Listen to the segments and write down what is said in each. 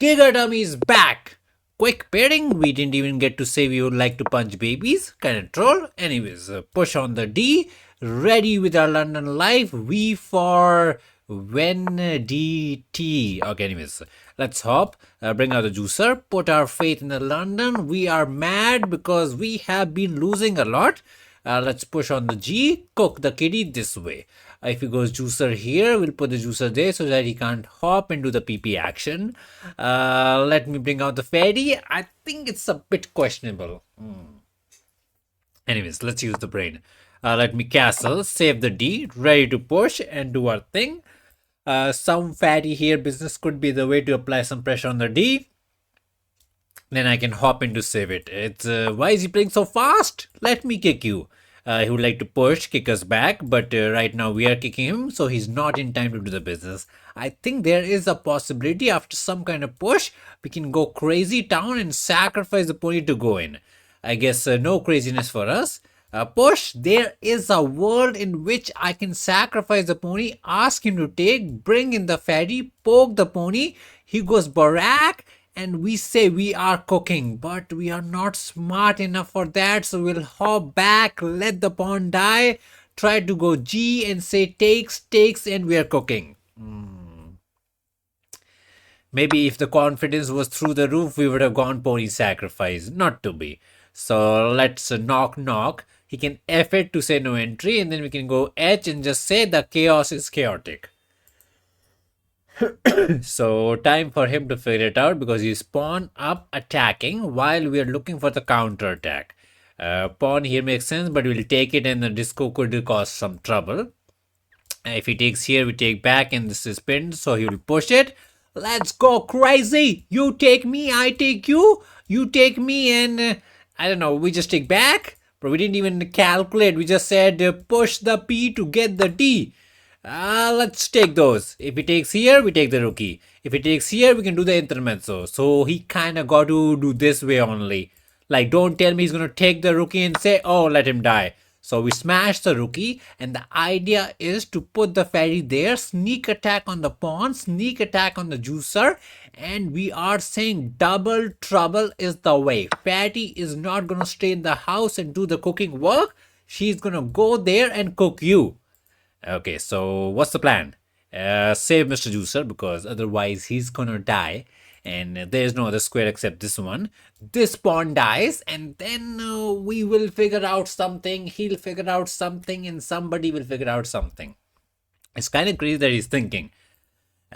Giga Dummy is back! Quick pairing, we didn't even get to say we would like to punch babies. Kind of troll. Anyways, push on the D. Ready with our London Live. V for when DT. Okay, anyways, let's hop. Bring out the juicer. Put our faith in the London. We are mad because we have been losing a lot. Let's push on the G. Cook the kitty this way. If he goes juicer here, we'll put the juicer there so that he can't hop into the PP action. Let me bring out the fairy. I think it's a bit questionable. Anyways, let's use the brain. Let me castle, save the D, ready to push and do our thing. Some fatty here business could be the way to apply some pressure on the D. Then I can hop in to save it. It's why is he playing so fast? Let me kick you. He would like to push, kick us back, but right now we are kicking him, so he's not in time to do the business. I think there is a possibility after some kind of push, we can go crazy town and sacrifice the pony to go in. I guess no craziness for us. Push, there is a world in which I can sacrifice the pony, ask him to take, bring in the fatty, poke the pony, he goes barack, and we say we are cooking, but we are not smart enough for that, so we'll hop back, let the pawn die, try to go G and say takes, and we are cooking. Maybe if the confidence was through the roof, we would have gone pony sacrifice. Not to be. So let's knock knock. He can F it to say no entry, and then we can go H and just say the chaos is chaotic. So time for him to figure it out because he's pawn up attacking while we are looking for the counter attack. Pawn here makes sense, but we'll take it and the disco could cause some trouble. If he takes here, we take back and this is pinned, so he will push it. Let's go crazy! You take me, I take you. You take me and I don't know, we just take back. But we didn't even calculate, we just said push the P to get the D. Let's take those. If he takes here, we take the rookie. If he takes here, we can do the intermezzo. So he kind of got to do this way only. Like, don't tell me he's going to take the rookie and say, oh, let him die. So we smash the rookie, and the idea is to put the fairy there, sneak attack on the pawn, sneak attack on the juicer, and we are saying double trouble is the way. Fatty is not going to stay in the house and do the cooking work. She's going to go there and cook you. Okay, so what's the plan? Save Mr. Juicer because otherwise he's gonna die and there's no other square except this one. This pawn dies and then we will figure out something, he'll figure out something and somebody will figure out something. It's kind of crazy that he's thinking.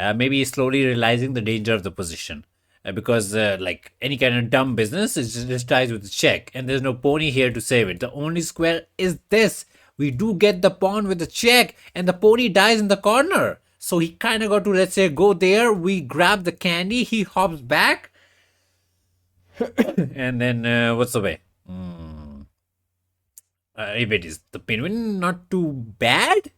Maybe he's slowly realizing the danger of the position. Because like any kind of dumb business, it just dies with a check and there's no pony here to save it. The only square is this. We do get the pawn with the check and the pony dies in the corner. So he kind of got to, let's say, go there. We grab the candy. He hops back. And then what's the way? If it is the penguin, not too bad.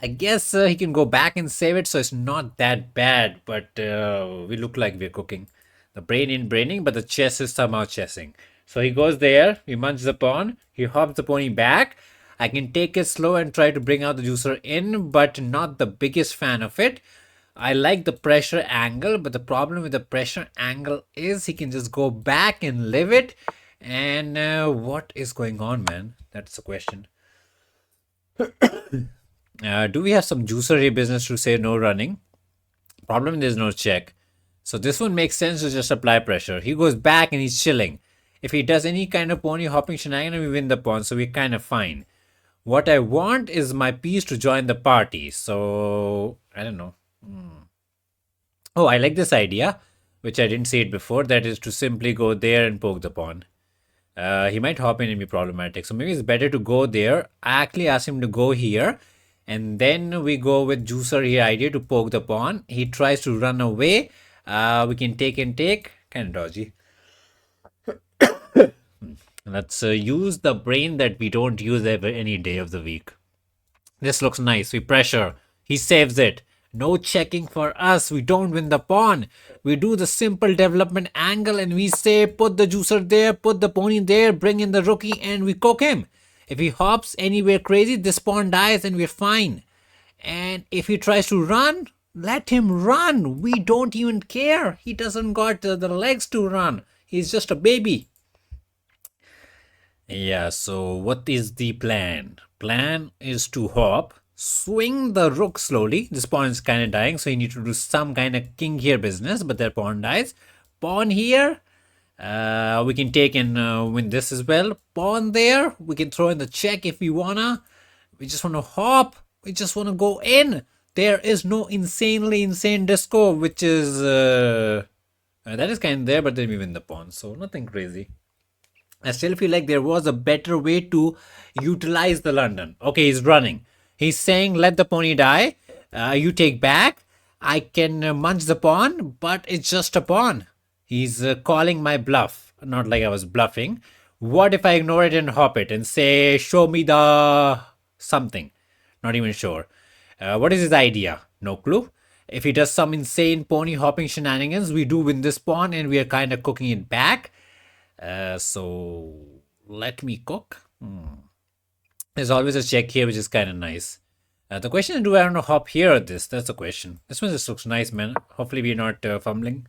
I guess he can go back and save it. So it's not that bad. But we look like we're cooking. The brain in braining, but the chess is somehow chessing. So he goes there. He munches the pawn. He hops the pony back. I can take it slow and try to bring out the juicer in, but not the biggest fan of it. I like the pressure angle, but the problem with the pressure angle is he can just go back and live it. And what is going on, man? That's the question. Do we have some juicery business to say no running? Problem, there's no check. So this one makes sense to just apply pressure. He goes back and he's chilling. If he does any kind of pony hopping shenanigan, we win the pawn, so we're kind of fine. What I want is my piece to join the party. So, I don't know. Oh, I like this idea, which I didn't see it before. That is to simply go there and poke the pawn. He might hop in and be problematic. So maybe it's better to go there. I actually asked him to go here. And then we go with juicer here idea to poke the pawn. He tries to run away. We can take and take. Kind of dodgy. Let's use the brain that we don't use any day of the week. This looks nice. We pressure. He saves it. No checking for us. We don't win the pawn. We do the simple development angle and we say put the juicer there, put the pony there, bring in the rookie and we cook him. If he hops anywhere crazy, this pawn dies and we're fine. And if he tries to run, Let him run. We don't even care. He doesn't got the legs to run. He's just a baby. Yeah, so what is the plan? Plan is to hop, swing the rook slowly. This pawn is kind of dying, so you need to do some kind of king here business, but their pawn dies. Pawn here, we can take and win this as well. Pawn there, we can throw in the check if we wanna. We just wanna hop. We just wanna go in. There is no insanely insane disco, which is that is kind of there, but then we win the pawn, so nothing crazy. I still feel like there was a better way to utilize the London. Okay, he's running. He's saying, let the pony die. You take back. I can munch the pawn, but it's just a pawn. He's calling my bluff. Not like I was bluffing. What if I ignore it and hop it and say, show me the something? Not even sure. What is his idea? No clue. If he does some insane pony hopping shenanigans, we do win this pawn and we are kind of cooking it back. So let me cook. There's always a check here, which is kind of nice. The question is, do I want to hop here or this? That's the question. This one just looks nice, man. Hopefully we're not fumbling.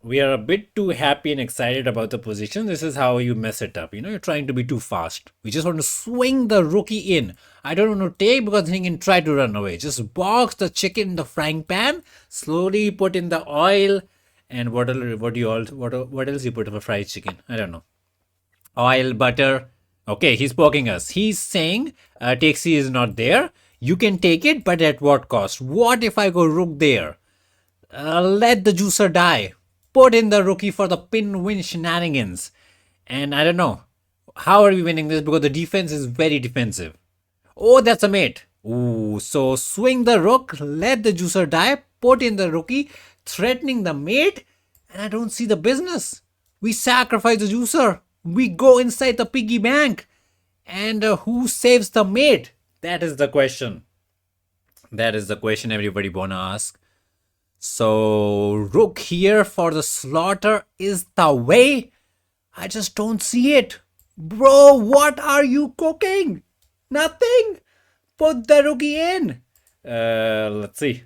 We are a bit too happy and excited about the position. This is how you mess it up. You know, you're trying to be too fast. We just want to swing the rookie in. I don't want to take because then he can try to run away. Just box the chicken in the frying pan. Slowly put in the oil. And what else you put in a fried chicken? I don't know. Oil, butter. Okay, he's poking us. He's saying taxi is not there. You can take it, but at what cost? What if I go rook there? Let the juicer die. Put in the rookie for the pin win shenanigans. And I don't know. How are we winning this? Because the defense is very defensive. Oh, that's a mate. Ooh, so swing the rook, let the juicer die, put in the rookie, threatening the mate, and I don't see the business. We sacrifice the juicer. We go inside the piggy bank. And who saves the mate? That is the question. That is the question everybody wanna ask. So, rook here for the slaughter is the way? I just don't see it. Bro, what are you cooking? Nothing. Put the rookie in. Let's see.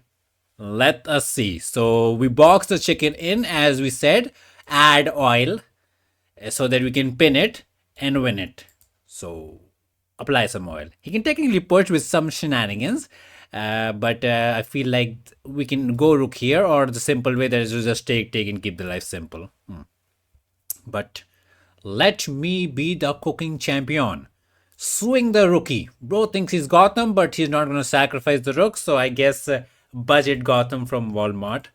Let us see. So, we box the chicken in as we said. Add oil so that we can pin it and win it. So, apply some oil. He can technically push with some shenanigans. But I feel like we can go rook here, or the simple way that is to just take and keep the life simple. But let me be the cooking champion. Swing the rookie. Bro thinks he's Gotham, but he's not going to sacrifice the rook. So I guess budget Gotham from Walmart.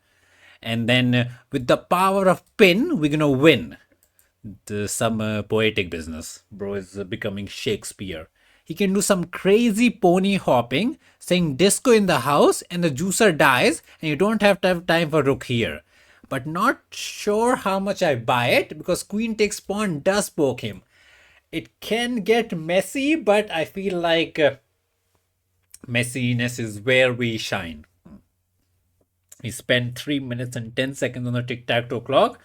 And then with the power of pin, we're going to win. Some poetic business. Bro is becoming Shakespeare. He can do some crazy pony hopping, saying disco in the house, and the juicer dies, and you don't have to have time for rook here. But not sure how much I buy it, because queen takes pawn does poke him. It can get messy, but I feel like messiness is where we shine. We spent 3 minutes and 10 seconds on the tic-tac-toe clock.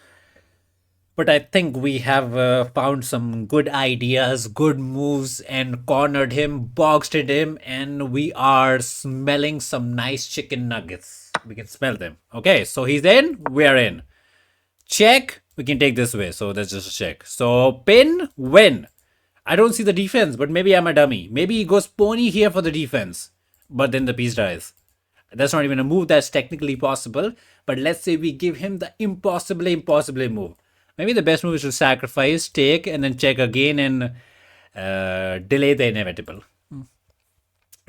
But I think we have found some good ideas, good moves, and cornered him, boxed at him, and we are smelling some nice chicken nuggets. We can smell them. Okay, so he's in, we're in. Check, we can take this way, so that's just a check. So pin, win. I don't see the defense, but maybe I'm a dummy. Maybe he goes pony here for the defense, but then the piece dies. That's not even a move that's technically possible, but let's say we give him the impossibly move. Maybe the best move is to sacrifice, take, and then check again and delay the inevitable.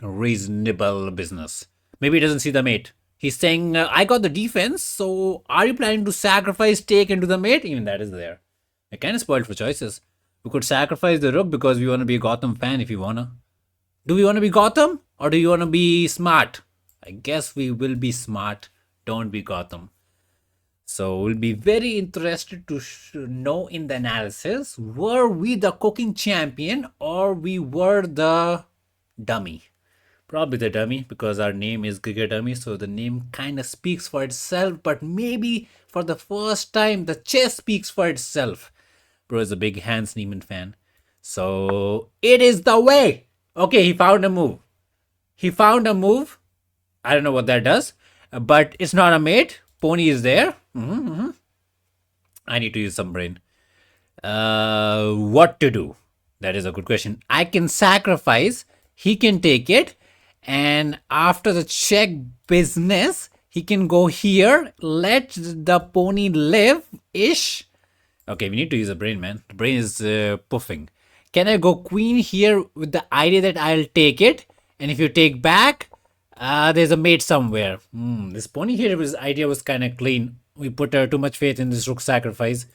Reasonable business. Maybe he doesn't see the mate. He's saying, I got the defense, so are you planning to sacrifice, take, and do the mate? Even that is there. We're kind of spoiled for choices. We could sacrifice the rook because we want to be a Gotham fan if you wanna. Do we want to be Gotham? Or do you want to be smart? I guess we will be smart. Don't be Gotham. So we'll be very interested to know in the analysis, were we the cooking champion or we were the dummy? Probably the dummy, because our name is Giga Dummy, so the name kind of speaks for itself, but maybe for the first time the chess speaks for itself. Bro is a big Hans Niemann fan. So it is the way. Okay, he found a move. He found a move. I don't know what that does, but it's not a mate. Pony is there. I need to use some brain. What to do? That is a good question. I can sacrifice. He can take it, and after the check business, he can go here. Let the pony live ish. Okay, we need to use a brain, man. The brain is puffing. Can I go queen here with the idea that I'll take it? And if you take back, there's a mate somewhere. This pony here, his idea was kind of clean. We put too much faith in this rook sacrifice.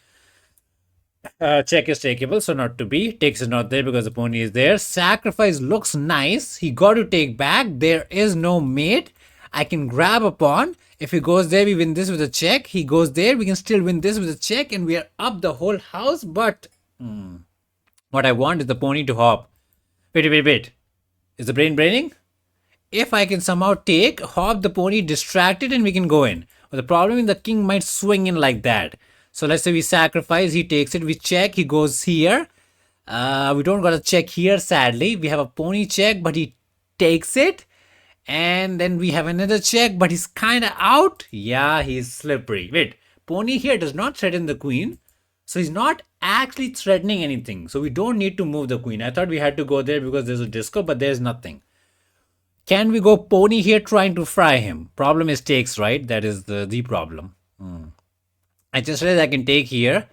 Check is takeable, so not to be. Takes is not there because the pony is there. Sacrifice looks nice. He got to take back. There is no mate. I can grab a pawn. If he goes there, we win this with a check. He goes there, we can still win this with a check, and we are up the whole house. But what I want is the pony to hop. Wait. Is the brain braining? If I can somehow take, hop the pony, distract it, and we can go in. But the problem is the king might swing in like that. So let's say we sacrifice, he takes it, we check, he goes here. We don't got a check here, sadly. We have a pony check, but he takes it. And then we have another check, but he's kind of out. Yeah, he's slippery. Wait, pony here does not threaten the queen. So he's not actually threatening anything. So we don't need to move the queen. I thought we had to go there because there's a disco, but there's nothing. Can we go pony here trying to fry him? Problem is takes, right? That is the problem. I just realized I can take here,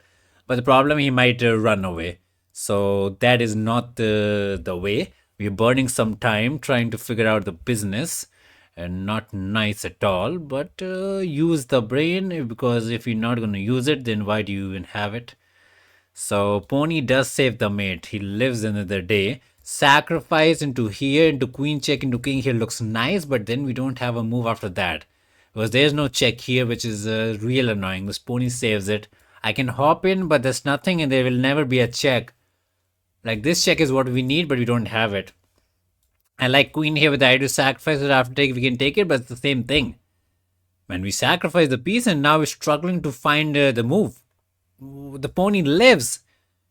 but the problem he might run away. So that is not the way. We're burning some time trying to figure out the business, and not nice at all. But use the brain, because if you're not going to use it, then why do you even have it? So pony does save the mate. He lives another day. Sacrifice into here, into queen check, into king here looks nice, but then we don't have a move after that. Because there's no check here, which is real annoying. This pony saves it. I can hop in, but there's nothing, and there will never be a check. Like, this check is what we need, but we don't have it. I like queen here with the idea to sacrifice it after take. We can take it, but it's the same thing. When we sacrifice the piece, and now we're struggling to find the move. The pony lives.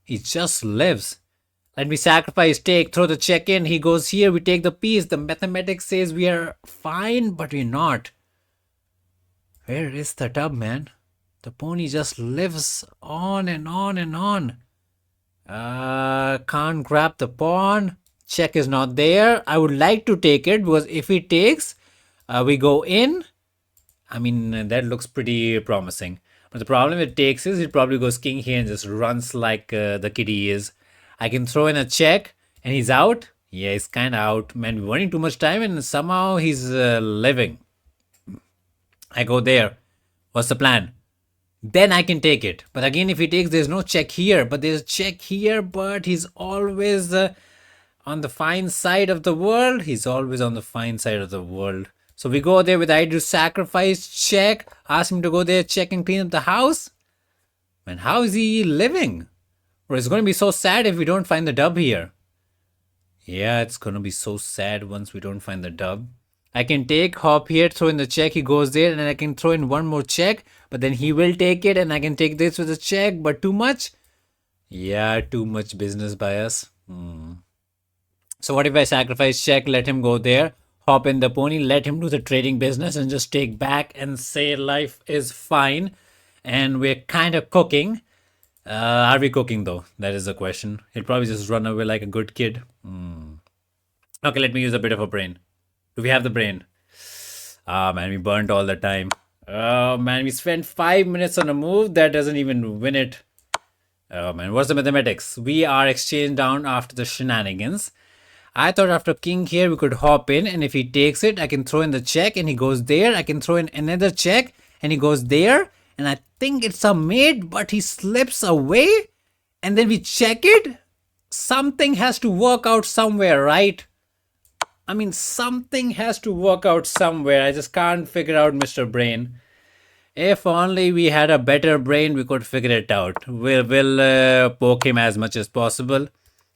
He just lives. Let me sacrifice, take, throw the check in. He goes here, we take the piece. The mathematics says we are fine, but we're not. Where is the tub, man? The pony just lives on and on and on. Can't grab the pawn. Check is not there. I would like to take it, because if he takes, we go in. I mean, that looks pretty promising. But the problem it takes is it probably goes king here and just runs like the kitty is. I can throw in a check and he's out. Yeah, he's kind of out. Man, we're running too much time and somehow he's living. I go there. What's the plan? Then I can take it. But again, if he takes, there's no check here. But there's a check here, but he's always on the fine side of the world. He's always on the fine side of the world. So we go there with the idea to sacrifice, check, ask him to go there, check and clean up the house. Man, how is he living? Or it's going to be so sad if we don't find the dub here. Yeah, it's going to be so sad once we don't find the dub. I can take, hop here, throw in the check, he goes there, and then I can throw in one more check, but then he will take it, and I can take this with a check, but too much? Yeah, too much business by us. So what if I sacrifice check, let him go there, hop in the pony, let him do the trading business, and just take back and say life is fine, and we're kind of cooking. Are we cooking though? That is the question. He'll probably just run away like a good kid. Okay, let me use a bit of a brain. Do we have the brain? Ah, man, we burnt all the time. Oh, man, we spent 5 minutes on a move that doesn't even win it. Oh, man, what's the mathematics? We are exchanged down after the shenanigans. I thought after king here, we could hop in, and if he takes it, I can throw in the check, and he goes there. I can throw in another check, and he goes there. And I think it's a mate, but he slips away, and then we check it. Something has to work out somewhere, right? I mean, something has to work out somewhere. I just can't figure out Mr. Brain. If only we had a better brain, we could figure it out. We'll poke him as much as possible.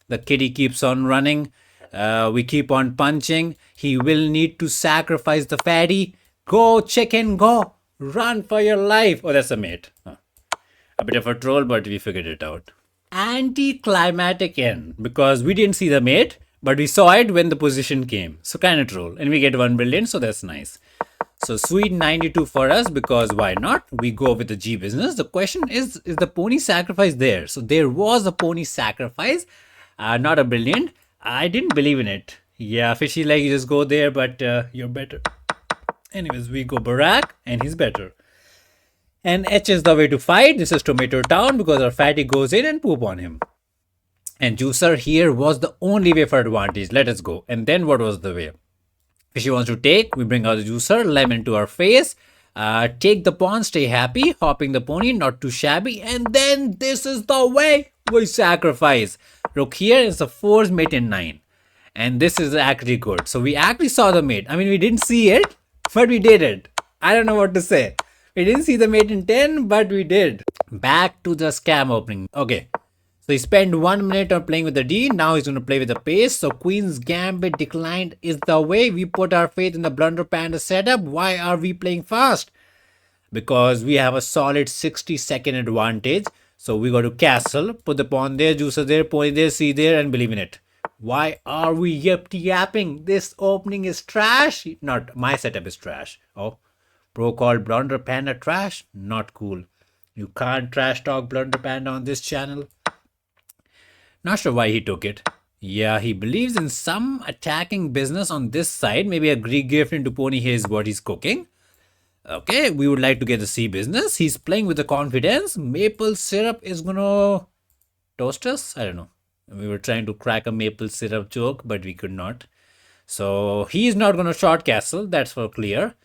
The kitty keeps on running. We keep on punching. He will need to sacrifice the fatty. Go, chicken, go. Run for your life. Oh, that's a mate. A bit of a troll, but we figured it out. Anticlimactic end, because we didn't see the mate. But we saw it when the position came. So kind of troll. And we get 1 brilliant, so that's nice. So sweet 92 for us, because why not? We go with the G business. The question is the pony sacrifice there? So there was a pony sacrifice, not a brilliant. I didn't believe in it. Yeah, fishy like you just go there, but you're better. Anyways, we go Barack and he's better. And H is the way to fight. This is Tomato Town because our fatty goes in and poop on him. And Juicer here was the only way for advantage. Let us go. And then what was the way? If she wants to take, we bring out the Juicer, lemon to our face, take the pawn, stay happy, hopping the pony, not too shabby, and then this is the way we sacrifice. Look here, it's a 4's mate in 9. And this is actually good. So we actually saw the mate. I mean, we didn't see it, but we did it. I don't know what to say. We didn't see the mate in 10, but we did. Back to the scam opening. Okay. So he spent 1 minute on playing with the D. Now he's going to play with the pace. So Queen's Gambit declined is the way. We put our faith in the Blunder Panda setup. Why are we playing fast? Because we have a solid 60-second advantage. So we go to castle, put the pawn there, juicer there, pony there, C there, and believe in it. Why are we yapping? This opening is trash. Not my setup is trash. Oh, pro called Blunder Panda trash. Not cool. You can't trash talk Blunder Panda on this channel. Not sure why he took it. Yeah, he believes in some attacking business on this side. Maybe a Greek gift into pony here is what he's cooking. Okay, we would like to get the C business. He's playing with the confidence. Maple syrup is gonna toast us? I don't know. We were trying to crack a maple syrup joke, but we could not. So he's not gonna short castle. That's for clear.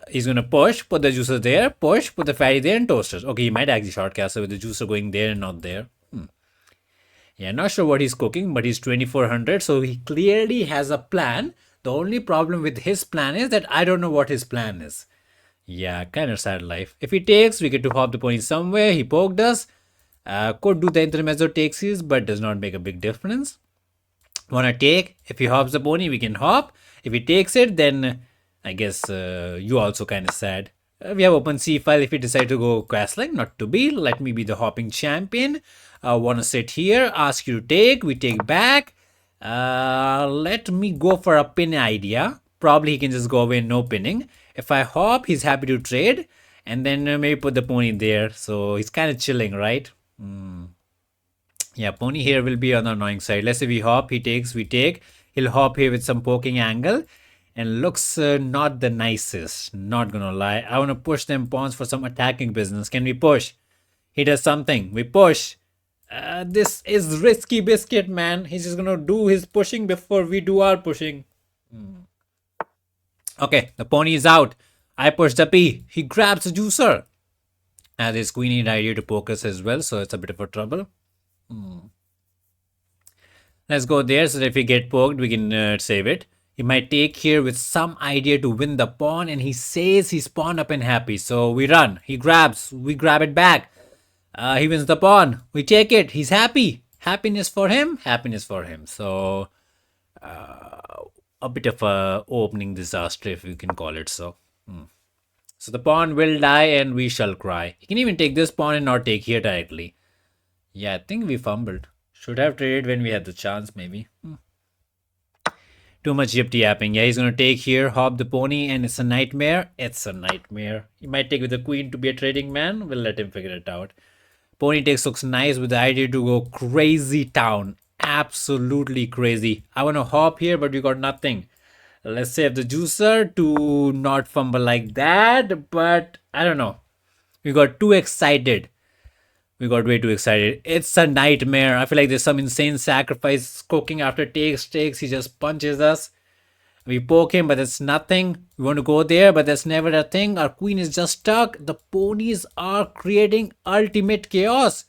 He's gonna push, put the juicer there, push, put the fatty there, and toasters. Okay, he might actually short castle with the juicer going there and not there. Yeah, not sure what he's cooking, but he's 2400, so he clearly has a plan. The only problem with his plan is that I don't know what his plan is. Yeah, kind of sad life. If he takes, we get to hop the pony somewhere. He poked us. Could do the intermezzo takes his, but does not make a big difference. Wanna take? If he hops the pony, we can hop. If he takes it, then I guess you also kind of sad. We have open C file if we decide to go castling, not to be. Let me be the hopping champion. Want to sit here, ask you to take, we take back. Let me go for a pin idea. Probably he can just go away, no pinning. If I hop, he's happy to trade. And then maybe put the pony there. So he's kind of chilling, right? Yeah, pony here will be on the annoying side. Let's say we hop, he takes, we take. He'll hop here with some poking angle. And looks not the nicest, not gonna lie. I want to push them pawns for some attacking business. Can we push? He does something. We push. This is risky biscuit, man. He's just gonna do his pushing before we do our pushing. Okay, the pony is out. I push the P. He grabs the juicer. And his queen need idea to poke us as well, so it's a bit of a trouble. Let's go there so that if we get poked, we can save it. He might take here with some idea to win the pawn, and he says he's pawn up and happy. So we run. He grabs. We grab it back. He wins the pawn. We take it. He's happy. Happiness for him. Happiness for him. So a bit of a opening disaster, if you can call it so. So the pawn will die and we shall cry. He can even take this pawn and not take here directly. Yeah, I think we fumbled. Should have traded when we had the chance, maybe. Too much yapping. Yeah, he's going to take here, hop the pony, and it's a nightmare. It's a nightmare. He might take with the queen to be a trading man. We'll let him figure it out. Pony takes looks nice with the idea to go crazy town. Absolutely crazy. I want to hop here, but we got nothing. Let's save the juicer to not fumble like that. But I don't know. We got too excited. We got way too excited. It's a nightmare. I feel like there's some insane sacrifice cooking after takes. He just punches us. We poke him, but it's nothing. We want to go there, but that's never a thing. Our queen is just stuck. The ponies are creating ultimate chaos.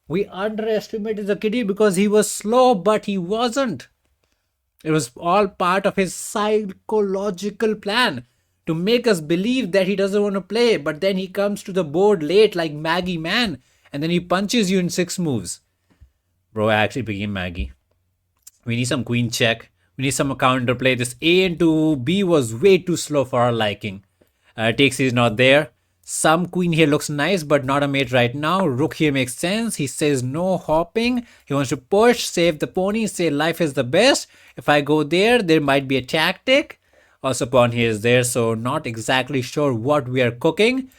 We underestimated the kitty because he was slow, but he wasn't. It was all part of his psychological plan to make us believe that he doesn't want to play, but then he comes to the board late like Maggie Man. And then he punches you in 6 moves. Bro, I actually became Maggie. We need some queen check. We need some counter play. This A into B was way too slow for our liking. Takes is not there. Some queen here looks nice, but not a mate right now. Rook here makes sense. He says no hopping. He wants to push, save the pony, say life is the best. If I go there, there might be a tactic. Also, pawn here is there, so not exactly sure what we are cooking.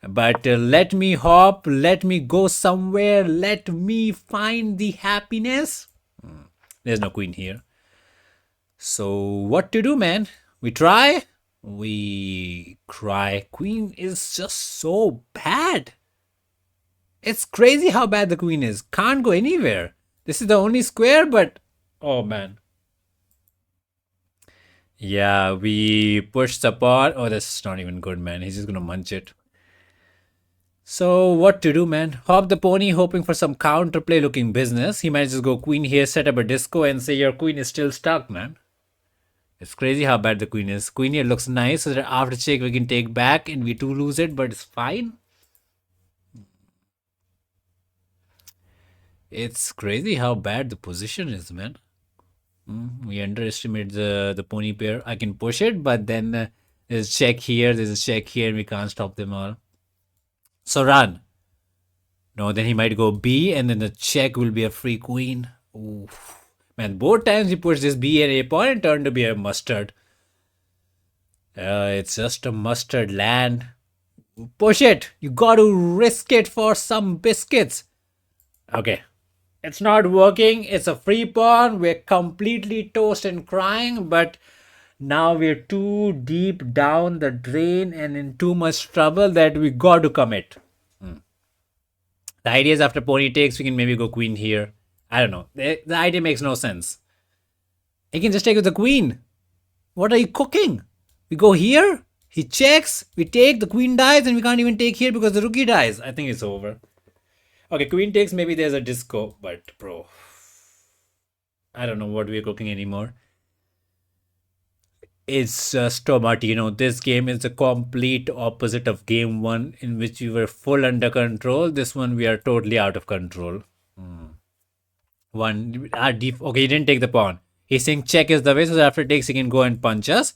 But let me hop, let me go somewhere, let me find the happiness. There's no queen here. So, what to do, man? We try? We cry. Queen is just so bad. It's crazy how bad the queen is. Can't go anywhere. This is the only square, but oh man. Yeah, we pushed the pawn. Oh, that's not even good, man. He's just gonna munch it. So what to do, man? Hop the pony, hoping for some counterplay looking business. He might just go queen here, set up a disco, and say your queen is still stuck, man. It's crazy how bad the queen is. Queen here looks nice, so that after check we can take back and we do lose it, but it's fine. It's crazy how bad the position is, man. We underestimate the pony pair. I can push it, but then there's a check here, there's a check here, and we can't stop them all. So run. No, then he might go B, and then the check will be a free queen. Oof. Man, both times he pushed this B and A pawn and turned to be a mustard. It's just a mustard land. Push it. You got to risk it for some biscuits. Okay. It's not working. It's a free pawn. We're completely toast and crying, but now we're too deep down the drain and in too much trouble that we got to commit. The idea is after pony takes, we can maybe go queen here. I don't know. The idea makes no sense. He can just take with the queen. What are you cooking? We go here, he checks, we take, the queen dies, and we can't even take here because the rookie dies. I think it's over. Okay, queen takes, maybe there's a disco, but bro, I don't know what we're cooking anymore. It's just Martino. This game is the complete opposite of game one, in which we were full under control. This one, we are totally out of control. One, okay, he didn't take the pawn. He's saying check is the way, so after takes, he can go and punch us.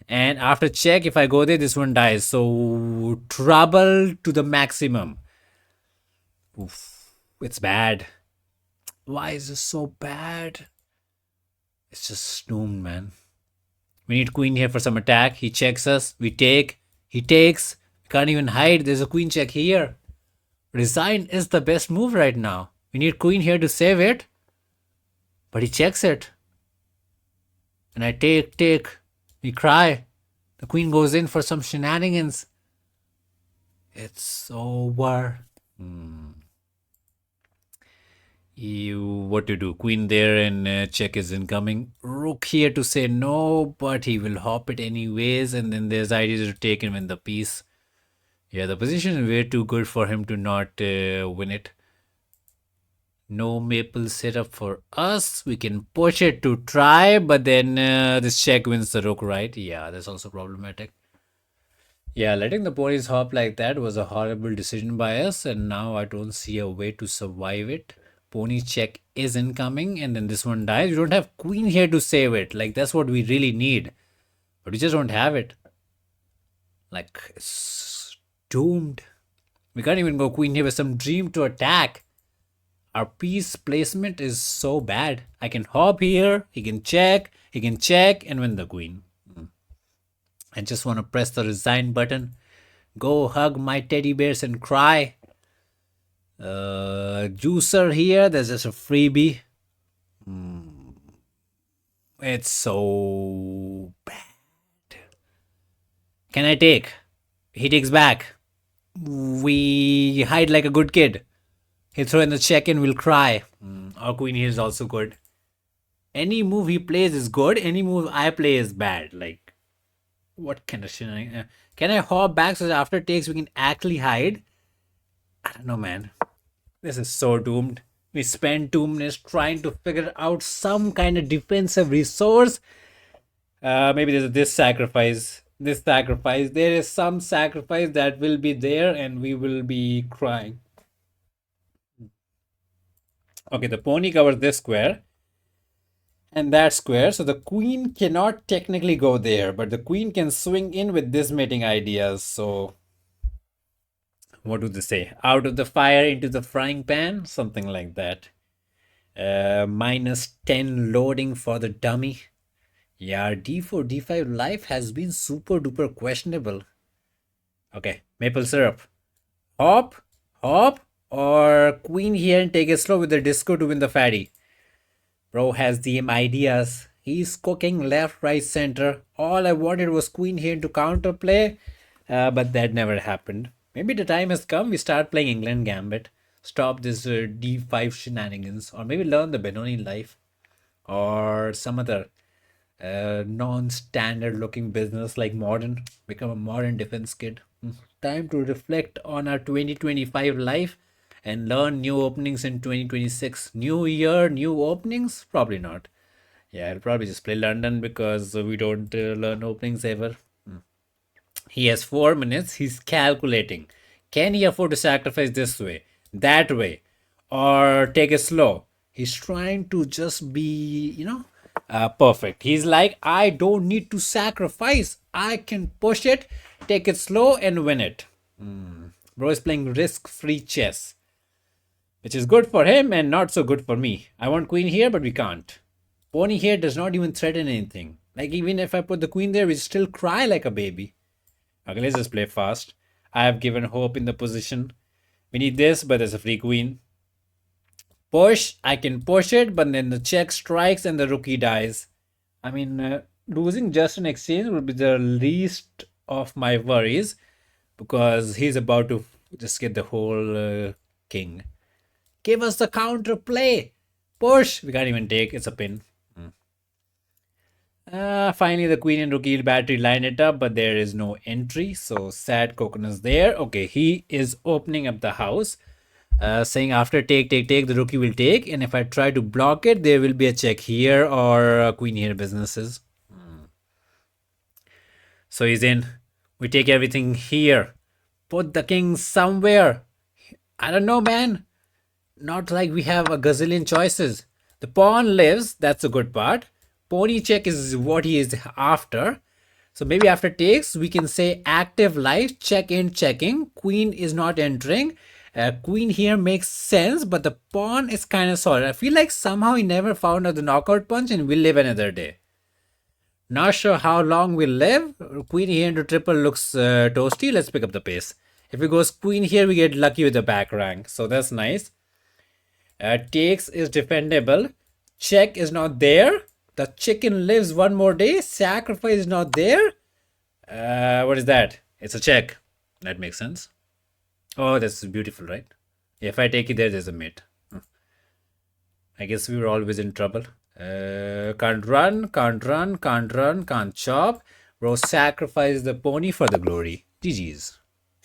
And after check, if I go there, this one dies. So trouble to the maximum. Oof, it's bad. Why is this so bad? It's just doomed, man. We need queen here for some attack. He checks us. We take. He takes. We can't even hide. There's a queen check here. Resign is the best move right now. We need queen here to save it. But he checks it. And I take. We cry. The queen goes in for some shenanigans. It's over. What to do? Queen there and check is incoming. Rook here to say no, but he will hop it anyways. And then there's idea to take him in the piece. Yeah, the position is way too good for him to not win it. No maple setup for us. We can push it to try, but then this check wins the rook, right? Yeah, that's also problematic. Yeah, letting the ponies hop like that was a horrible decision by us, and now I don't see a way to survive it. Pony check is incoming, and then this one dies. We don't have queen here to save it. Like, that's what we really need. But we just don't have it. Like, it's doomed. We can't even go queen here with some dream to attack. Our piece placement is so bad. I can hop here, he can check, and win the queen. I just want to press the resign button, go hug my teddy bears and cry. Juicer here, there's just a freebie. It's so bad. Can I take? He takes back. We hide like a good kid. He'll throw in the check and we'll cry. Our queen here is also good. Any move he plays is good. Any move I play is bad. Like, what kind of shit? Can I hop back so that after takes we can actually hide? I don't know, man. This is so doomed. We spent 2 minutes trying to figure out some kind of defensive resource. Maybe there's this sacrifice. This sacrifice. There is some sacrifice that will be there and we will be crying. Okay, the pony covers this square and that square. So the queen cannot technically go there, but the queen can swing in with this mating ideas. So what do they say? Out of the fire into the frying pan, something like that. Minus 10 loading for the dummy. Yeah, d4 d5 life has been super duper questionable. Okay, maple syrup. Hop, hop, or queen here and take it slow with the disco to win the fatty. Bro has the ideas. He's cooking left, right, center. All I wanted was queen here to counterplay, but that never happened. Maybe the time has come we start playing England Gambit. Stop this d5 shenanigans, or maybe learn the Benoni life, or some other non-standard looking business like modern. Become a modern defense kid. Time to reflect on our 2025 life and learn new openings in 2026. New year, new openings? Probably not. Yeah, I'll probably just play London because we don't learn openings ever. He has 4 minutes. He's calculating. Can he afford to sacrifice this way, that way, or take it slow? He's trying to just be, perfect. He's like, I don't need to sacrifice. I can push it, take it slow, and win it. Bro is playing risk free chess, which is good for him and not so good for me. I want queen here, but we can't. Pony here does not even threaten anything. Like, even if I put the queen there, we still cry like a baby. Okay, let's just play fast. I have given hope in the position. We need this, but there's a free queen. Push, I can push it, but then the check strikes and the rookie dies. I mean, losing just an exchange would be the least of my worries because he's about to just get the whole king. Give us the counter play. Push. We can't even take. It's a pin. Finally, the queen and rookie battery line it up, but there is no entry. So sad coconuts there. Okay, he is opening up the house, saying after take, the rookie will take. And if I try to block it, there will be a check here or a queen here businesses. So he's in. We take everything here. Put the king somewhere. I don't know, man. Not like we have a gazillion choices. The pawn lives. That's a good part. Pony check is what he is after. So maybe after takes, we can say active life, check in, checking. Queen is not entering. Queen here makes sense, but the pawn is kind of solid. I feel like somehow he never found out the knockout punch and will live another day. Not sure how long we'll live. Queen here into triple looks toasty. Let's pick up the pace. If it goes queen here, we get lucky with the back rank. So that's nice. Takes is defendable. Check is not there. The chicken lives one more day. Sacrifice is not there. What is that? It's a check. That makes sense. Oh, that's beautiful, right? If I take it there, there's a mate. I guess we were always in trouble. Can't run, can't chop. Bro, sacrifice the pony for the glory. GG's.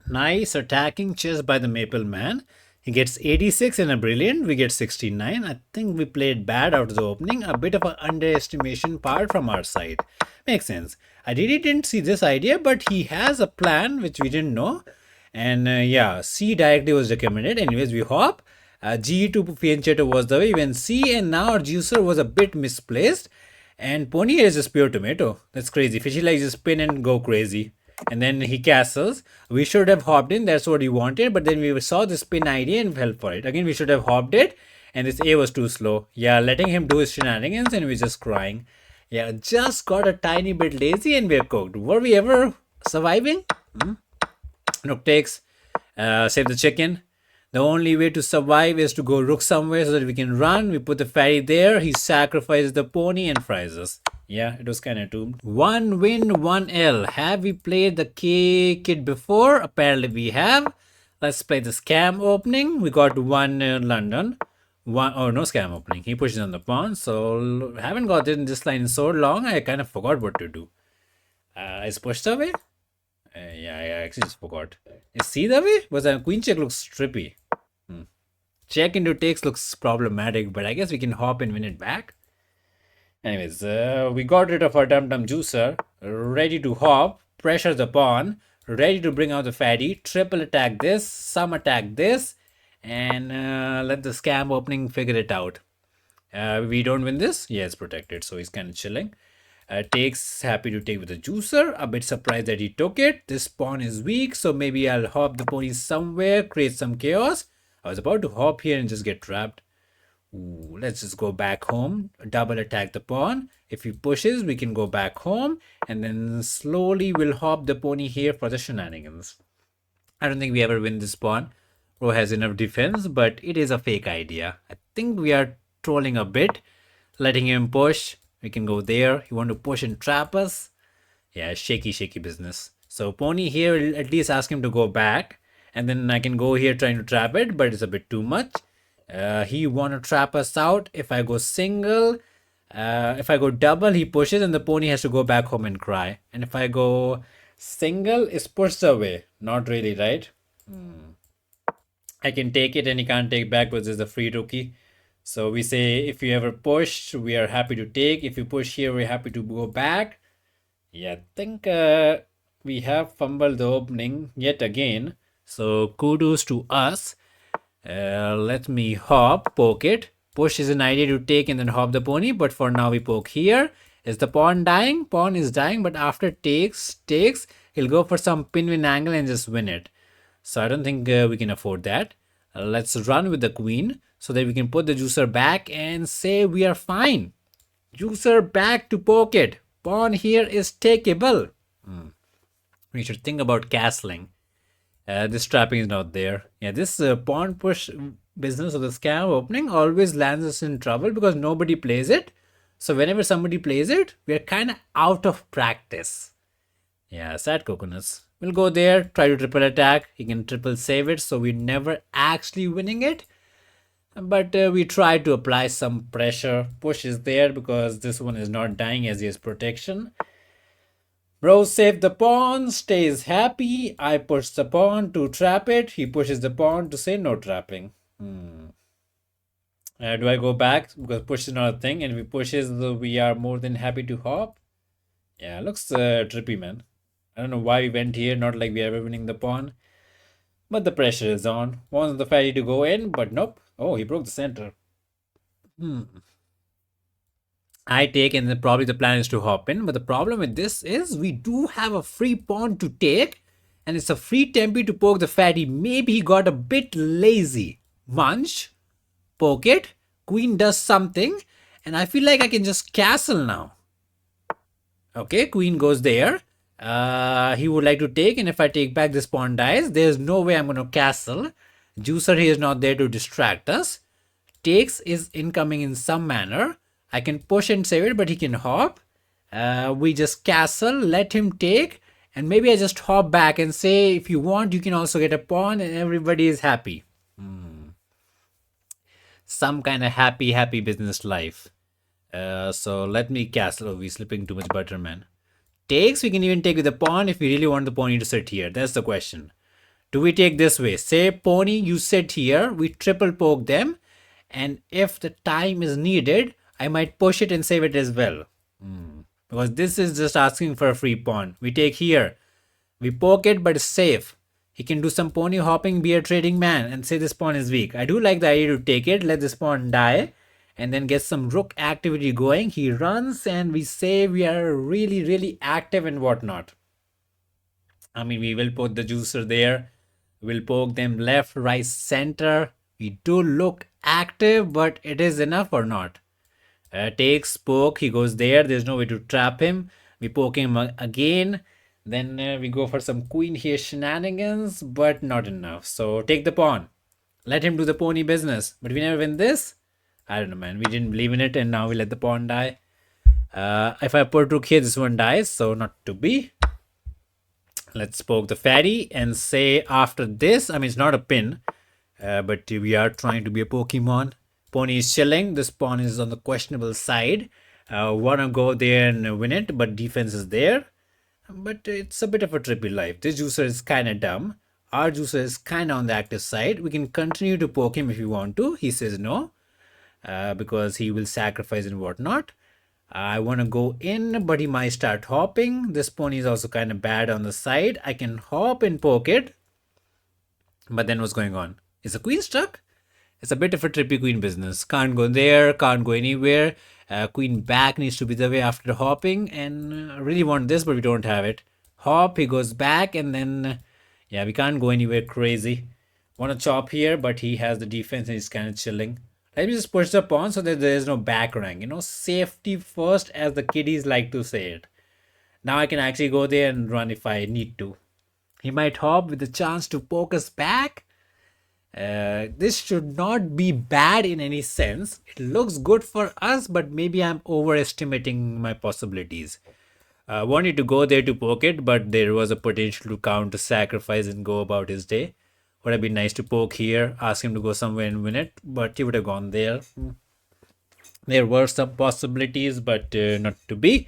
Nice attacking chess by the Maple Man. He gets 86 in a brilliant. We get 69. I think we played bad out of the opening. A bit of an underestimation part from our side. Makes sense. I really didn't see this idea, but he has a plan which we didn't know. And yeah, C directly was recommended. Anyways, we hop. G2 Fianchetto was the way. When C and now our juicer was a bit misplaced. And pony here is just pure tomato. That's crazy. Fishy like just spin and go crazy. And then he castles. We should have hopped in. That's what he wanted. But then we saw the spin idea and fell for it. Again, we should have hopped it. And this A was too slow. Yeah, letting him do his shenanigans and we're just crying. Yeah, just got a tiny bit lazy and we're cooked. Were we ever surviving? Rook takes. Save the chicken. The only way to survive is to go rook somewhere so that we can run. We put the fatty there. He sacrifices the pony and fries us. Yeah, it was kind of doomed. 1 win, 1 L. Have we played the K kit before? Apparently we have. Let's play the scam opening. We got 1 London. No scam opening. He pushes on the pawn. So haven't got in this line in so long. I kind of forgot what to do. Is pushed away? Yeah, I actually just forgot. Is C the way? Was a queen check looks trippy. Check into takes looks problematic, but I guess we can hop and win it back. Anyways, we got rid of our dum-dum juicer. Ready to hop. Pressure the pawn. Ready to bring out the fatty. Triple attack this. Some attack this. And let the scam opening figure it out. We don't win this? Yeah, it's protected, so he's kind of chilling. Takes happy to take with the juicer. A bit surprised that he took it. This pawn is weak, so maybe I'll hop the pony somewhere, create some chaos. I was about to hop here and just get trapped. Ooh, let's just go back home. Double attack the pawn. If he pushes, we can go back home. And then slowly we'll hop the pony here for the shenanigans. I don't think we ever win this pawn. Row has enough defense, but it is a fake idea. I think we are trolling a bit. Letting him push. We can go there. You want to push and trap us? Yeah, shaky business. So pony here will at least ask him to go back. And then I can go here trying to trap it, but it's a bit too much. He want to trap us out. If I go single, if I go double, he pushes and the pony has to go back home and cry. And if I go single, it's pushed away. Not really, right? I can take it and he can't take back because it's a free rookie. So we say if you ever push, we are happy to take. If you push here, we're happy to go back. Yeah, I think we have fumbled the opening yet again. So kudos to us. Let me hop, poke it. Push is an idea to take and then hop the pony, but for now we poke here. Is the pawn dying? Pawn is dying, but after takes, he'll go for some pin-win angle and just win it. So I don't think we can afford that. Let's run with the queen so that we can put the juicer back and say we are fine. Juicer back to poke it. Pawn here is takeable. We should think about castling. This trapping is not there. Yeah, this pawn push business of the scam opening always lands us in trouble because nobody plays it. So whenever somebody plays it, we are kind of out of practice. Yeah, sad coconuts. We'll go there, try to triple attack. He can triple save it, so we're never actually winning it. But we try to apply some pressure. Push is there because this one is not dying as he has protection. Bro saved the pawn, stays happy. I push the pawn to trap it. He pushes the pawn to say no trapping. Do I go back? Because push is not a thing. And if he pushes, we are more than happy to hop. Yeah, looks trippy, man. I don't know why we went here. Not like we are ever winning the pawn. But the pressure is on. Wants the fatty to go in, but nope. Oh, he broke the center. I take and then probably the plan is to hop in. But the problem with this is we do have a free pawn to take. And it's a free tempi to poke the fatty. Maybe he got a bit lazy. Munch. Poke it. Queen does something. And I feel like I can just castle now. Okay, queen goes there. He would like to take, and if I take back, this pawn dies. There's no way I'm going to castle. Juicer here is not there to distract us. Takes is incoming in some manner. I can push and save it, but he can hop. We just castle, let him take, and maybe I just hop back and say, if you want, you can also get a pawn, and everybody is happy. Some kind of happy business life. So let me castle. Oh, we're slipping too much butter, man. Takes, we can even take with the pawn if we really want the pony to sit here. That's the question. Do we take this way? Say, pony, you sit here. We triple poke them. And if the time is needed, I might push it and save it as well. Because this is just asking for a free pawn. We take here. We poke it, but it's safe. He can do some pony hopping, be a trading man, and say this pawn is weak. I do like the idea to take it, let this pawn die, and then get some rook activity going. He runs and we say we are really active and whatnot. I mean, we will put the juicer there. We'll poke them left, right, center. We do look active, but it is enough or not? Takes, poke, he goes there. There's no way to trap him. We poke him again. Then we go for some queen here shenanigans, but not enough. So take the pawn. Let him do the pony business. But we never win this. I don't know, man. We didn't believe in it, and now we let the pawn die. If I put rook here, this one dies, so not to be. Let's poke the fatty and say after this, I mean, it's not a pin, but we are trying to be a Pokemon. Pony is chilling. This pawn is on the questionable side. Want to go there and win it, but defense is there. But it's a bit of a trippy life. This juicer is kind of dumb. Our juicer is kind of on the active side. We can continue to poke him if you want to. He says no. Because he will sacrifice and whatnot. I want to go in, but he might start hopping. This pony is also kind of bad on the side. I can hop and poke it. But then what's going on? Is the queen stuck? It's a bit of a trippy queen business. Can't go there, can't go anywhere. Queen back needs to be the way after hopping, and really want this, but we don't have it. Hop, he goes back, and then yeah, we can't go anywhere crazy. Want to chop here, but he has the defense and he's kind of chilling. Let me just push the pawn so that there is no back rank. Safety first, as the kiddies like to say it. Now I can actually go there and run if I need to. He might hop with the chance to poke us back. This should not be bad in any sense. It looks good for us, but maybe I'm overestimating my possibilities. I wanted to go there to poke it, but there was a potential to counter sacrifice and go about his day. Would have been nice to poke here, ask him to go somewhere and win it, but he would have gone there. There were some possibilities, but not to be.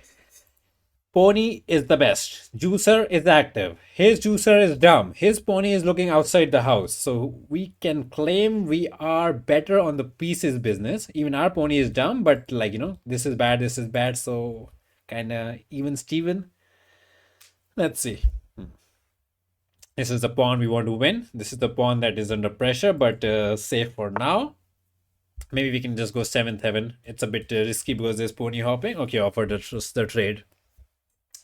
Pony is the best. Juicer is active. His juicer is dumb. His pony is looking outside the house. So we can claim we are better on the pieces business. Even our pony is dumb, but this is bad, this is bad. So kind of even Steven. Let's see. This is the pawn we want to win. This is the pawn that is under pressure, but safe for now. Maybe we can just go 7th heaven. It's a bit risky because there's pony hopping. Okay, offer the trade.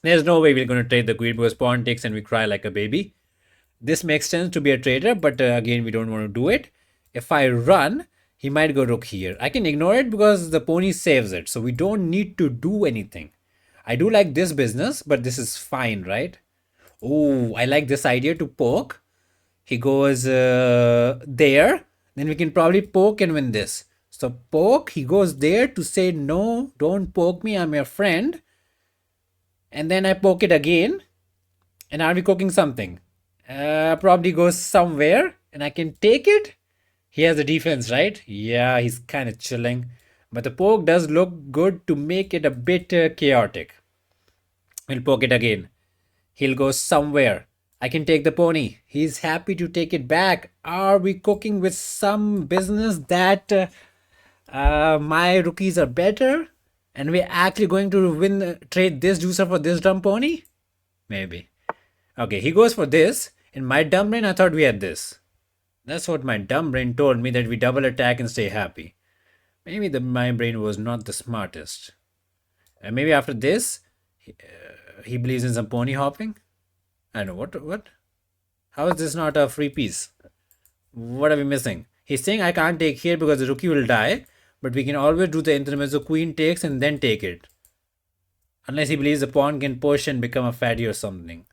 There's no way we're going to trade the queen because pawn takes and we cry like a baby. This makes sense to be a trader, but again, we don't want to do it. If I run, he might go rook here. I can ignore it because the pony saves it, so we don't need to do anything. I do like this business, but this is fine, right? Oh, I like this idea to poke. He goes there. Then we can probably poke and win this. So poke, he goes there to say, no, don't poke me, I'm your friend. And then I poke it again. And are we cooking something? Probably goes somewhere and I can take it. He has the defense, right? Yeah, he's kind of chilling. But the poke does look good to make it a bit chaotic. We'll poke it again. He'll go somewhere. I can take the pony. He's happy to take it back. Are we cooking with some business that my rookies are better? And we're actually going to trade this juicer for this dumb pony? Maybe. Okay, he goes for this. In my dumb brain, I thought we had this. That's what my dumb brain told me, that we double attack and stay happy. Maybe my brain was not the smartest. And maybe after this, he believes in some pony hopping. I don't know. What? How is this not a free piece? What are we missing? He's saying I can't take here because the rookie will die. But we can always do the intermezzo. Queen takes and then take it. Unless he believes the pawn can push and become a fatty or something.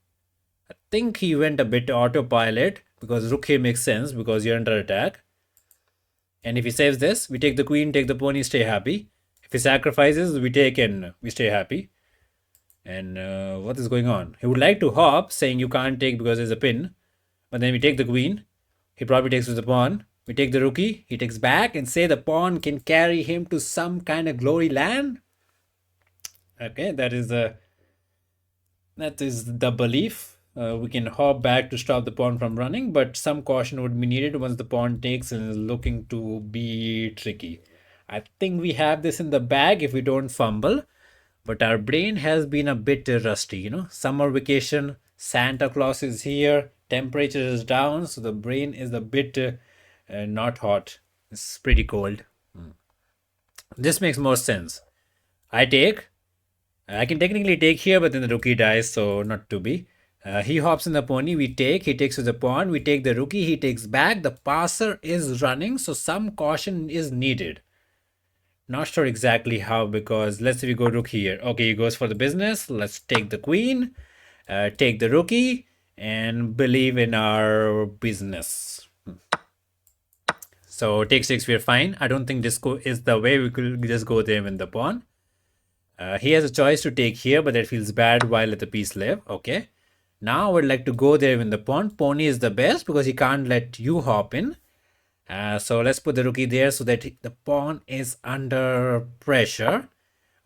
I think he went a bit autopilot because rook here makes sense because you're under attack. And if he saves this, we take the queen, take the pony, stay happy. If he sacrifices, we take and we stay happy. And what is going on? He would like to hop, saying you can't take because there's a pin. But then we take the queen. He probably takes with the pawn. We take the rookie, he takes back and say the pawn can carry him to some kind of glory land. Okay, that is the belief. We can hop back to stop the pawn from running, but some caution would be needed once the pawn takes and is looking to be tricky. I think we have this in the bag if we don't fumble, but our brain has been a bit rusty, Summer vacation, Santa Claus is here, temperature is down, so the brain is a bit not hot. It's pretty cold. This makes more sense. I can technically take here, but then the rookie dies, so not to be. He hops in the pony, he takes with the pawn, we take the rookie, he takes back, the passer is running, so some caution is needed. Not sure exactly how, because let's say we go rook here. Okay, he goes for the business. Let's take the queen, take the rookie, and believe in our business. So take 6, we're fine. I don't think disco is the way. We could just go there with the pawn. He has a choice to take here, but that feels bad while let the piece live. Okay. Now I would like to go there with the pawn. Pony is the best because he can't let you hop in. So let's put the rookie there so that the pawn is under pressure.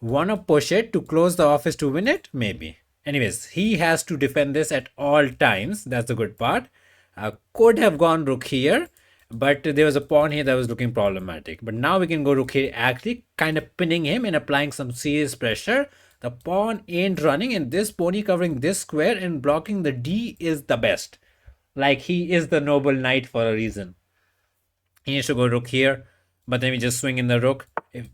Wanna push it to close the office to win it? Maybe. Anyways, he has to defend this at all times. That's the good part. Could have gone rook here, but there was a pawn here that was looking problematic. But now we can go rook here, actually kind of pinning him and applying some serious pressure. The pawn ain't running, and this pony covering this square and blocking the D is the best. Like, he is the noble knight for a reason. He needs to go rook here, But then we just swing in the rook.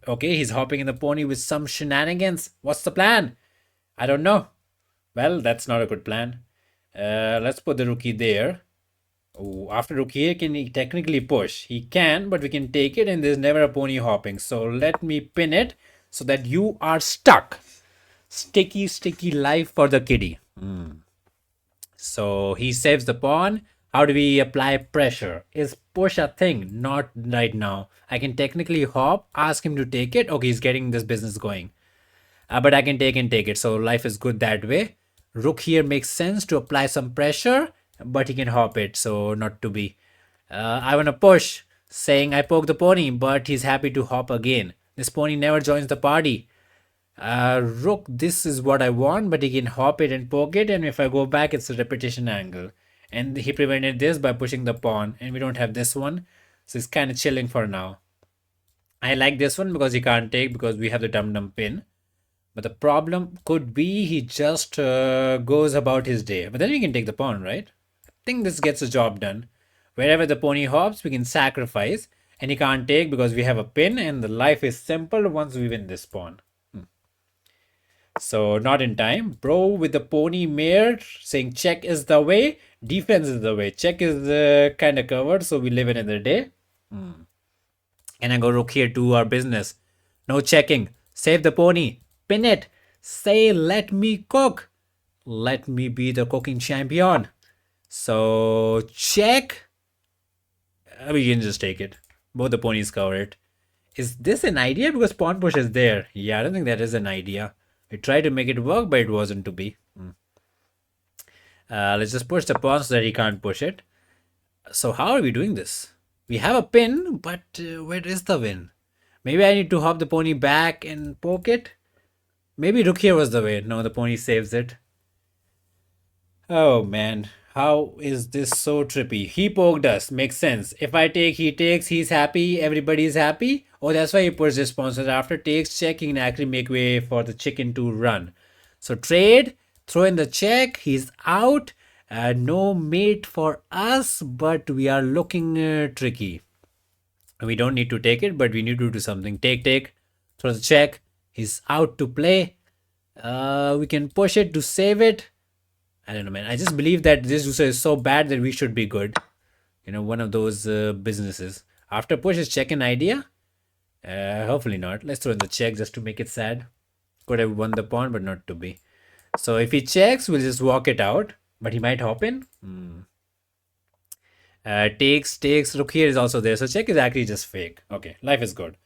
Okay, he's hopping in the pony with some shenanigans. What's the plan? I don't know. Well, that's not a good plan. Let's put the rookie there. Oh, after rook here, can he technically push? He can, but we can take it and there's never a pony hopping. So let me pin it so that you are stuck. Sticky, sticky life for the kitty. So he saves the pawn. How do we apply pressure? Is push a thing? Not right now. I can technically hop, ask him to take it. Okay, he's getting this business going. But I can take and take it. So life is good that way. Rook here makes sense to apply some pressure, but he can hop it. So not to be. I want to push, saying I poke the pony, but he's happy to hop again. This pony never joins the party. Rook, this is what I want, but he can hop it and poke it, and if I go back, it's a repetition angle. And he prevented this by pushing the pawn, and we don't have this one, so it's kind of chilling for now. I like this one because he can't take because we have the dum-dum pin. But the problem could be he just goes about his day. But then we can take the pawn, right? I think this gets the job done. Wherever the pony hops, we can sacrifice, and he can't take because we have a pin, and the life is simple once we win this pawn. So not in time. Bro with the pony mare saying check is the way, defense is the way. Check is kind of covered, so we live another day. And I go rook here to our business. No checking. Save the pony. Pin it. Say let me cook. Let me be the cooking champion. So check. We can just take it. Both the ponies cover it. Is this an idea? Because pawn push is there. Yeah, I don't think that is an idea. We tried to make it work, but it wasn't to be. Let's just push the pawn so that he can't push it. So how are we doing this? We have a pin, but where is the win? Maybe I need to hop the pony back and poke it. Maybe rook here was the way. No, the pony saves it. Oh man, how is this so trippy? He poked us, makes sense. If I take, he takes, he's happy, everybody's happy. Oh, that's why he puts this pawn. So after takes check, he can actually make way for the chicken to run. So trade, throw in the check, he's out. No mate for us, but we are looking tricky. We don't need to take it, but we need to do something. Take, throw the check, he's out to play. We can push it to save it. I don't know, man. I just believe that this user is so bad that we should be good. You know, one of those businesses. After push is check an idea. Hopefully not. Let's throw in the check just to make it sad. Could have won the pawn, but not to be. So if he checks, we'll just walk it out. But he might hop in. Takes. Rook here is also there. So check is actually just fake. Okay, life is good.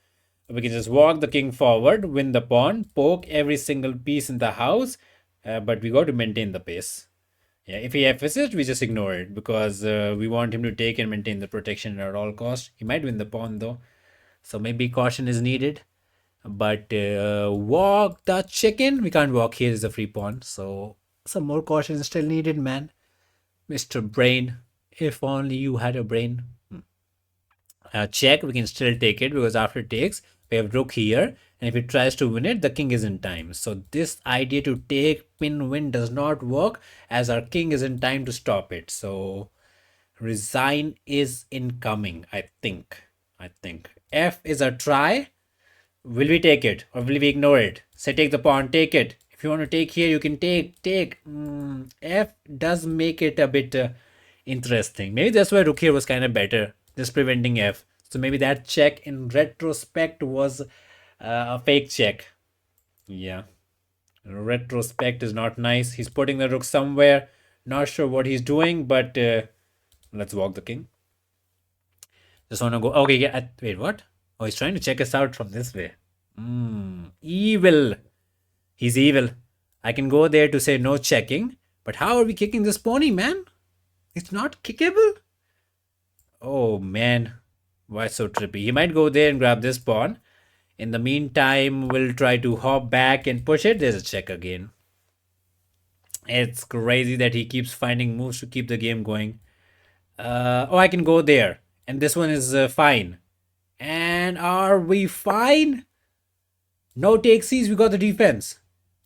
We can just walk the king forward, win the pawn, poke every single piece in the house. But we got to maintain the pace. Yeah, if he FS it, we just ignore it because we want him to take and maintain the protection at all costs. He might win the pawn though. So maybe caution is needed. But walk the chicken. We can't walk here is a free pawn. So some more caution is still needed, man. Mr. Brain. If only you had a brain. Check. We can still take it because after it takes, we have rook here. And if he tries to win it, the king is in time. So this idea to take pin win does not work as our king is in time to stop it. So resign is incoming, I think. F is a try. Will we take it or will we ignore it? Say take the pawn, take it. If you want to take here, you can take. F does make it a bit interesting. Maybe that's why rook here was kind of better. Just preventing F. So maybe that check in retrospect was a fake check. Yeah. Retrospect is not nice. He's putting the rook somewhere. Not sure what he's doing, but let's walk the king. Just want to go. Okay, yeah. Wait, what? Oh, he's trying to check us out from this way. Evil. He's evil. I can go there to say no checking. But how are we kicking this pony, man? It's not kickable? Oh, man. Why so trippy? He might go there and grab this pawn. In the meantime, we'll try to hop back and push it. There's a check again. It's crazy that he keeps finding moves to keep the game going. Oh, I can go there. And this one is fine. And are we fine? No takesies, we got the defense.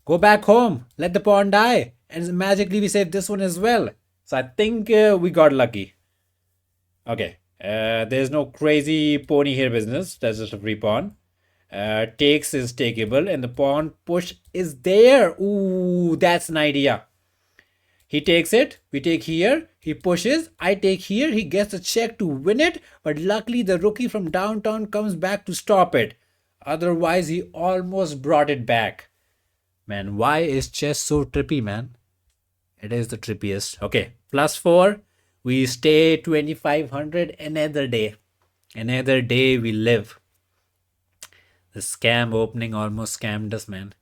Go back home. Let the pawn die. And magically we save this one as well. So I think we got lucky. Okay. There's no crazy pony here business. That's just a free pawn. Takes is takeable, and the pawn push is there. Ooh, that's an idea. He takes it, we take here, he pushes, I take here, he gets a check to win it, but luckily the rookie from downtown comes back to stop it. Otherwise, he almost brought it back. Man, why is chess so trippy, man? It is the trippiest. Okay, +4. We stay 2500 another day. Another day we live. The scam opening almost scammed us, man.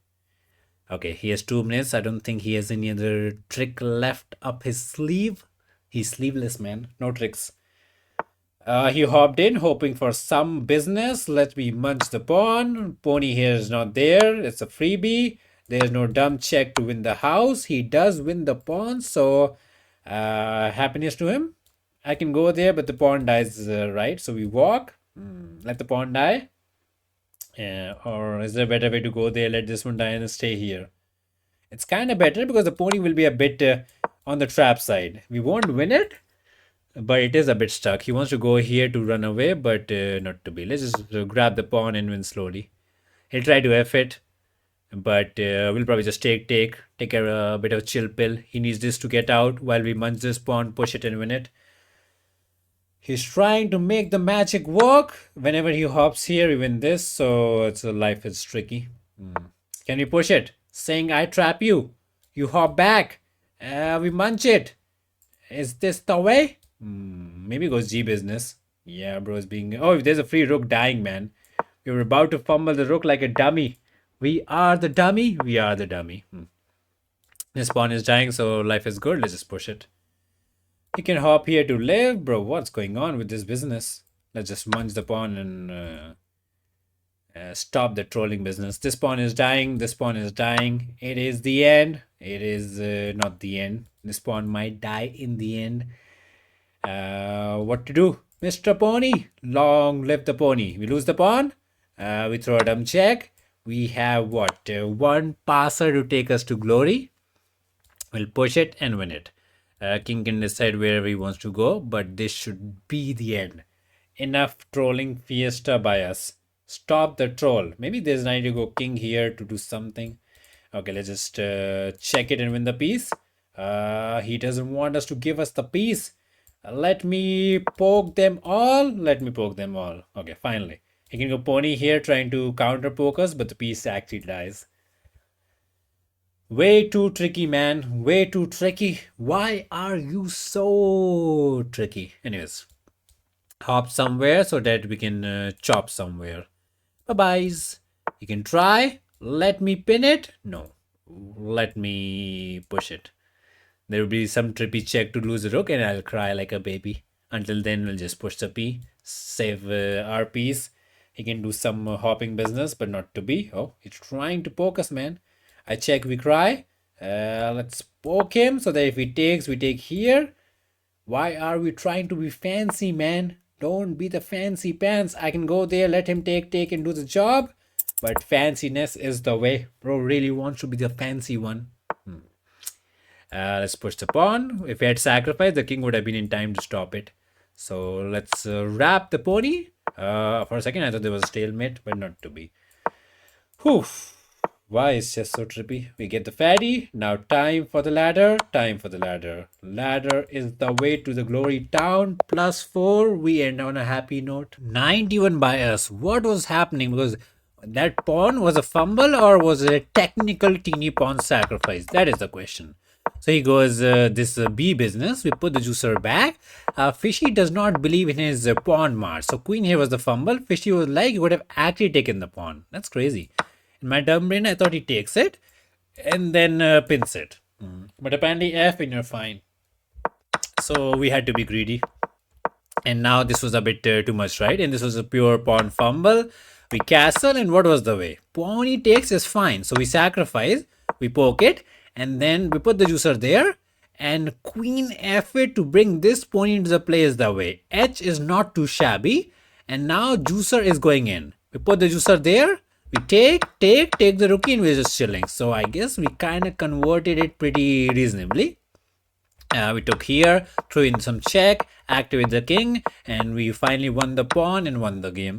Okay, he has 2 minutes. I don't think he has any other trick left up his sleeve. He's sleeveless, man. No tricks. He hopped in, hoping for some business. Let me munch the pawn. Pony here is not there. It's a freebie. There's no dumb check to win the house. He does win the pawn, so happiness to him. I can go there, but the pawn dies, right? So we walk. Let the pawn die. Or is there a better way to go there? Let this one die and stay here. It's kind of better because the pony will be a bit on the trap side. We won't win it, but it is a bit stuck. He wants to go here to run away, but not to be. Let's just grab the pawn and win slowly. He'll try to F it, but we'll probably just take a bit of chill pill. He needs this to get out while we munch this pawn, push it and win it. He's trying to make the magic work. Whenever he hops here, we win this. So it's life is tricky. Can we push it? Saying I trap you. You hop back. We munch it. Is this the way? Maybe goes G business. Yeah, bro is being. Oh, there's a free rook dying, man. We were about to fumble the rook like a dummy. We are the dummy. We are the dummy. This pawn is dying, so life is good. Let's just push it. He can hop here to live. Bro, what's going on with this business? Let's just munch the pawn and stop the trolling business. This pawn is dying. This pawn is dying. It is the end. It is not the end. This pawn might die in the end. What to do? Mr. Pony. Long live the pony. We lose the pawn. We throw a dumb check. We have what? One passer to take us to glory. We'll push it and win it. King can decide wherever he wants to go, but this should be the end. Enough trolling fiesta by us. Stop the troll. Maybe there's an idea to go king here to do something. Okay, let's just check it and win the piece. He doesn't want us to give us the piece. Let me poke them all. Let me poke them all. Okay, finally. He can go pony here trying to counter poke us, but the piece actually dies. Way too tricky, man. Way too tricky. Why are you so tricky? Anyways, hop somewhere so that we can chop somewhere. Bye-byes. You can try. Let me pin it. No. Let me push it. There will be some trippy check to lose the rook and I'll cry like a baby. Until then, we'll just push the p. Save our piece. He can do some hopping business, but not to be. Oh, he's trying to poke us, man. I check, we cry. Let's poke him so that if he takes, we take here. Why are we trying to be fancy, man? Don't be the fancy pants. I can go there, let him take and do the job. But fanciness is the way. Bro really wants to be the fancy one. Let's push the pawn. If he had sacrificed, the king would have been in time to stop it. So let's wrap the pony. For a second, I thought there was a stalemate, but not to be. Whew. Why is chess so trippy? We get the fatty. Now time for the ladder. Time for the ladder. Ladder is the way to the glory town. +4. We end on a happy note. 91 by us. What was happening? Because that pawn was a fumble or was it a technical teeny pawn sacrifice? That is the question. So he goes, this B business. We put the juicer back. Fishy does not believe in his pawn march. So queen here was the fumble. Fishy was like, he would have actually taken the pawn. That's crazy. In my dumb brain, I thought he takes it and then pins it. But apparently F and you're fine. So we had to be greedy. And now this was a bit too much, right? And this was a pure pawn fumble. We castle and what was the way? Pawn he takes is fine. So we sacrifice, we poke it and then we put the juicer there. And queen F it to bring this pawn into the play is the way. H is not too shabby. And now juicer is going in. We put the juicer there. We take the rookie and we're just chilling. So I guess we kind of converted it pretty reasonably. We took here, threw in some check, activate the king, and we finally won the pawn and won the game.